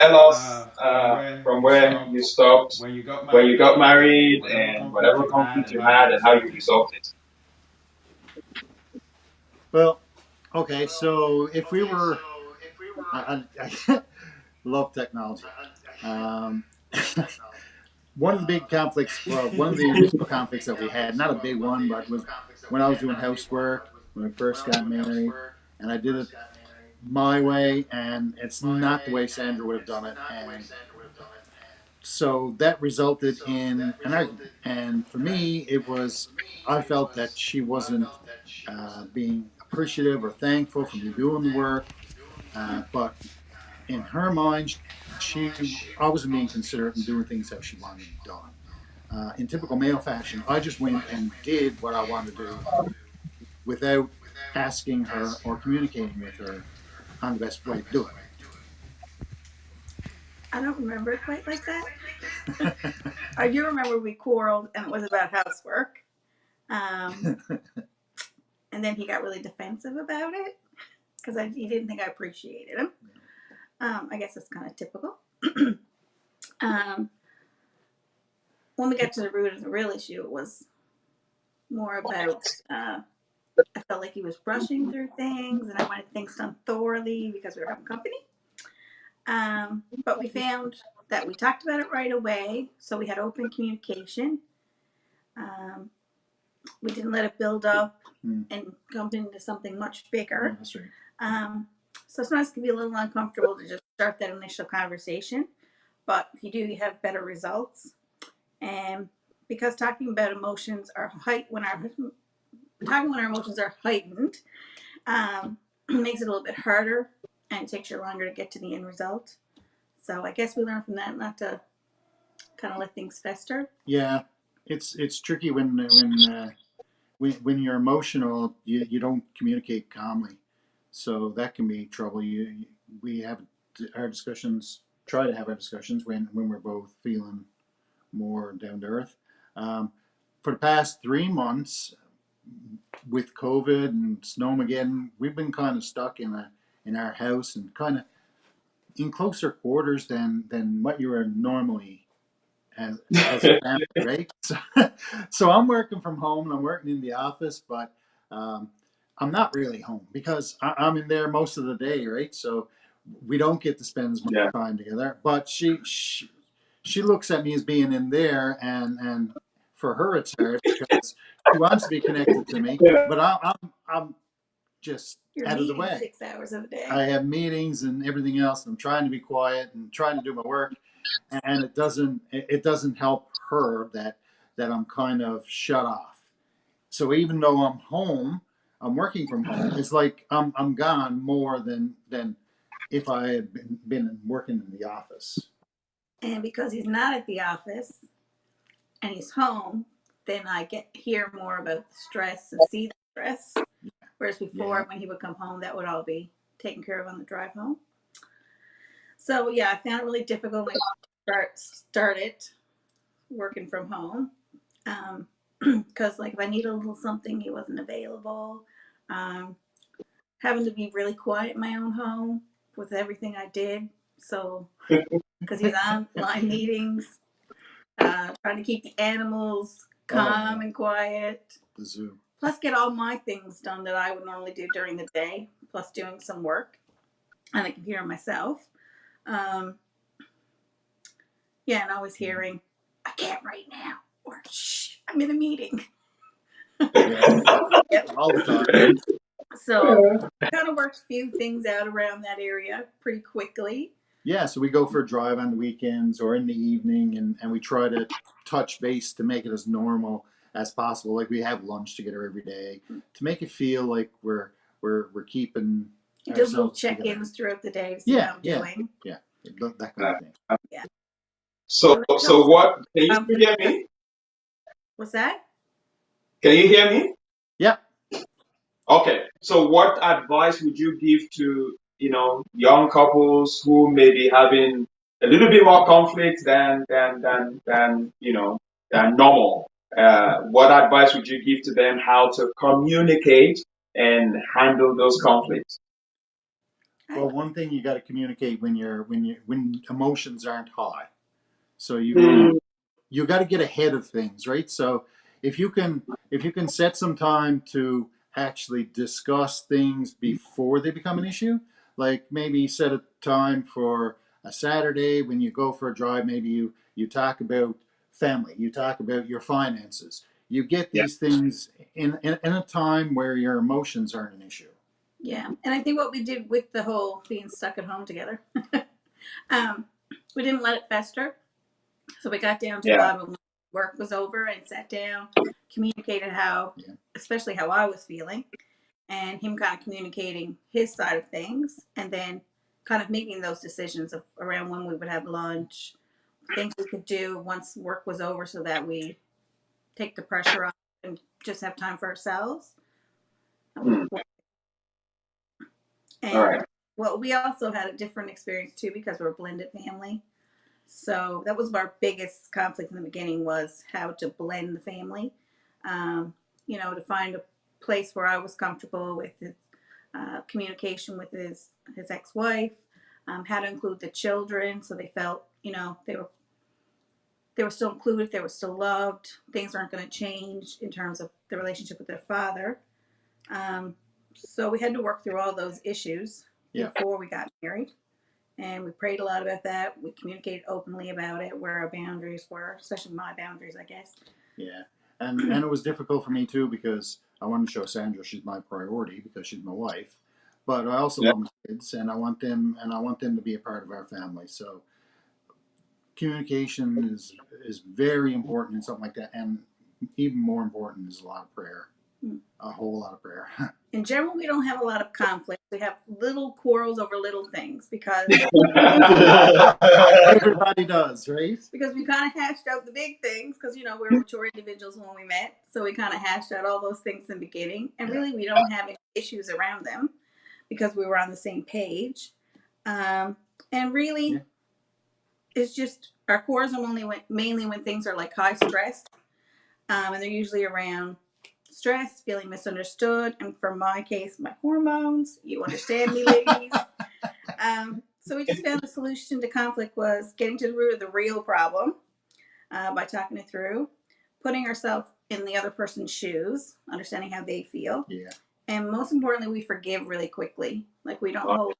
tell us from where you stopped, when you got married, and whatever conflict you had, and how you resolved it. Well, okay, so if we were, I love technology. Um, one of the big conflicts, well, one of the initial conflicts that we had, not a big one, but was when I was doing housework when we first got married, and I did it my way, and it's not the way Sandra would have done it, and so that resulted in an argument. And for me, it was I felt that she wasn't being appreciative or thankful for me doing the work, but in her mind, she I wasn't being considerate and doing things how she wanted them done. In typical male fashion, I just went and did what I wanted to do without asking her or communicating with her on the best way to do I don't remember it quite like that. it. I do remember we quarreled and it was about housework. Um, and then he got really defensive about it because he didn't think I appreciated him. I guess it's kind of typical. um, when we got to the root of the real issue, it was more about I felt like he was rushing through things and I wanted things done thoroughly because we were having company. But we found that we talked about it right away, so we had open communication. Um, we didn't let it build up and jump into something much bigger. That's right. So sometimes it can be a little uncomfortable to just start that initial conversation, but if you do, you have better results. And because talking about emotions are when our emotions are heightened, makes it a little bit harder and it takes you longer to get to the end result. So I guess we learned from that not to kind of let things fester. Yeah, it's tricky when you're emotional, you don't communicate calmly, so that can be trouble. We have our discussions, try to have our discussions when we're both feeling more down to earth. Um, for the past 3 months, with COVID and Snowmageddon, we've been kind of stuck in our house and kind of in closer quarters than what you are normally as a family, right? So I'm working from home and I'm working in the office, but um, I'm not really home because I'm in there most of the day, right? So we don't get to spend as much Yeah. time together. But she looks at me as being in there, and for her it's hard because she wants to be connected to me, but I'm just You're out of the meeting way. 6 hours of the day. I have meetings and everything else. And I'm trying to be quiet and trying to do my work, and it doesn't help her that I'm kind of shut off. So even though I'm home, I'm working from home. It's like I'm gone more than if I had been working in the office. And because he's not at the office and he's home, then I get hear more about the stress and see the stress. Whereas before, Yeah. when he would come home, that would all be taken care of on the drive home. So yeah, I found it really difficult when I started working from home. Because like if I needed a little something, he wasn't available. Um, Having to be really quiet in my own home with everything I did. So because he's on line meetings, trying to keep the animals Oh, calm and quiet. the zoo. Plus, get all my things done that I would normally do during the day. Plus, doing some work on the computer myself. Um, yeah, and I was hearing, "I can't right now," or "Shh, I'm in a meeting." Yeah, Yep. all the time. So, kind of worked a few things out around that area pretty quickly. Yeah, so we go for a drive on the weekends or in the evening, and we try to touch base to make it as normal as possible. Like we have lunch together every day to make it feel like we're keeping He does little ourselves together. check-ins throughout the day to see Yeah, how I'm yeah, doing. yeah, that kind of thing. Yeah. So, So that so helps with what? Can you still conflict. hear me? What's that? Can you hear me? Yeah. Okay. So, what advice would you give to young couples who may be having a little bit more conflict than normal? What advice would you give to them how to communicate and handle those conflicts? Well, one thing you got to communicate when emotions aren't high. So you got to get ahead of things, right? So if you can set some time to actually discuss things before they become an issue, like maybe set a time for a Saturday when you go for a drive, maybe you talk about family, you talk about your finances. You get Yeah. these things in a time where your emotions aren't an issue. Yeah, and I think what we did with the whole being stuck at home together, um, we didn't let it fester. So we got down to the Yeah. bottom of when work was over and sat down, communicated how, Yeah. especially how I was feeling, and him kind of communicating his side of things, and then kind of making those decisions of around when we would have lunch, things we could do once work was over, so that we take the pressure off and just have time for ourselves. That was Hmm. important. All And right. well, we also had a different experience too because we're a blended family. So that was our biggest conflict in the beginning, was how to blend the family. Um, to find a place where I was comfortable with his communication with his ex-wife, how to include the children so they felt they were still included, they were still loved. Things aren't going to change in terms of the relationship with their father. Um, so we had to work through all those issues Yeah. before we got married. And we prayed a lot about that. We communicated openly about it, where our boundaries were, especially my boundaries, I guess. Yeah, and it was difficult for me too because I wanted to show Sandra she's my priority because she's my wife, but I also Yeah. love my kids and I want them to be a part of our family. So communication is very important in something like that, and even more important is a lot of prayer, a whole lot of prayer. In general, we don't have a lot of conflict. We have little quarrels over little things because Everybody does, right? we kind of hashed out the big things because we were mature individuals when we met, so we kind of hashed out all those things in the beginning, and Yeah. really we don't have any issues around them because we were on the same page. And really, Yeah. it's just our cores are mainly when things are like high stress, and they're usually around stress, feeling misunderstood, and for my case, my hormones. You understand me, ladies. So we just found the solution to conflict was getting to the root of the real problem by talking it through, putting ourselves in the other person's shoes, understanding how they feel, Yeah. and most importantly, we forgive really quickly. Like we don't hold on